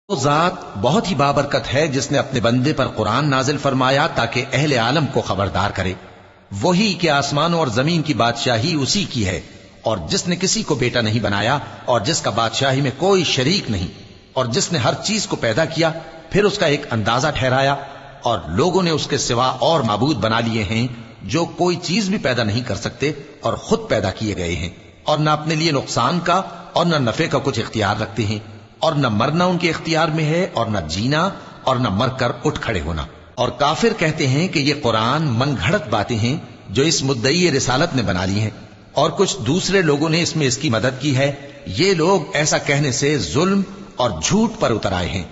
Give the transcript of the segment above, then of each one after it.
وہ ذات بہت ہی بابرکت ہے جس نے اپنے بندے پر قرآن نازل فرمایا تاکہ اہل عالم کو خبردار کرے، وہی کہ آسمانوں اور زمین کی بادشاہی اسی کی ہے، اور جس نے کسی کو بیٹا نہیں بنایا اور جس کا بادشاہی میں کوئی شریک نہیں، اور جس نے ہر چیز کو پیدا کیا پھر اس کا ایک اندازہ ٹھہرایا، اور لوگوں نے اس کے سوا اور معبود بنا لیے ہیں جو کوئی چیز بھی پیدا نہیں کر سکتے اور خود پیدا کیے گئے ہیں، اور نہ اپنے لیے نقصان کا اور نہ نفع کا کچھ اختیار رکھتے ہیں، اور نہ مرنا ان کے اختیار میں ہے اور نہ جینا اور نہ مر کر اٹھ کھڑے ہونا۔ اور کافر کہتے ہیں کہ یہ قرآن من گھڑت باتیں ہیں جو اس مدعی رسالت نے بنا لی ہیں، اور کچھ دوسرے لوگوں نے اس میں اس کی مدد کی ہے۔ یہ لوگ ایسا کہنے سے ظلم اور جھوٹ پر اتر آئے ہیں،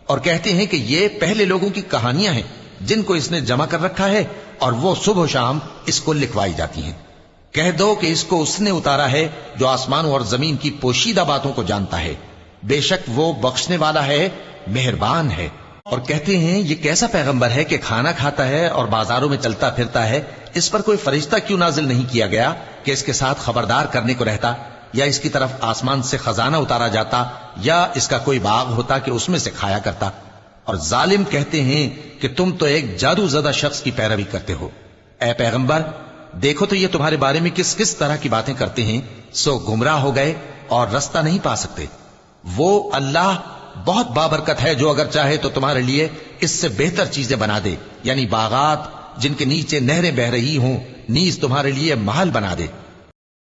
اور کہتے ہیں کہ یہ پہلے لوگوں کی کہانیاں ہیں جن کو اس نے جمع کر رکھا ہے، اور وہ صبح و شام اس کو لکھوائی جاتی ہیں۔ کہہ دو کہ اس کو اس نے اتارا ہے جو آسمانوں اور زمین کی پوشیدہ باتوں کو جانتا ہے، بے شک وہ بخشنے والا ہے، مہربان ہے۔ اور کہتے ہیں یہ کیسا پیغمبر ہے کہ کھانا کھاتا ہے اور بازاروں میں چلتا پھرتا ہے، اس پر کوئی فرشتہ کیوں نازل نہیں کیا گیا کہ اس کے ساتھ خبردار کرنے کو رہتا، یا اس کی طرف آسمان سے خزانہ اتارا جاتا، یا اس کا کوئی باغ ہوتا کہ اس میں سے کھایا کرتا۔ اور ظالم کہتے ہیں کہ تم تو ایک جادو زدہ شخص کی پیروی کرتے ہو۔ اے پیغمبر دیکھو تو یہ تمہارے بارے میں کس کس طرح کی باتیں کرتے ہیں، سو گمراہ ہو گئے اور رستہ نہیں پا سکتے۔ وہ اللہ بہت بابرکت ہے جو اگر چاہے تو تمہارے لیے اس سے بہتر چیزیں بنا دے، یعنی باغات جن کے نیچے نہریں بہ رہی ہوں، نیز تمہارے لیے محل بنا دے۔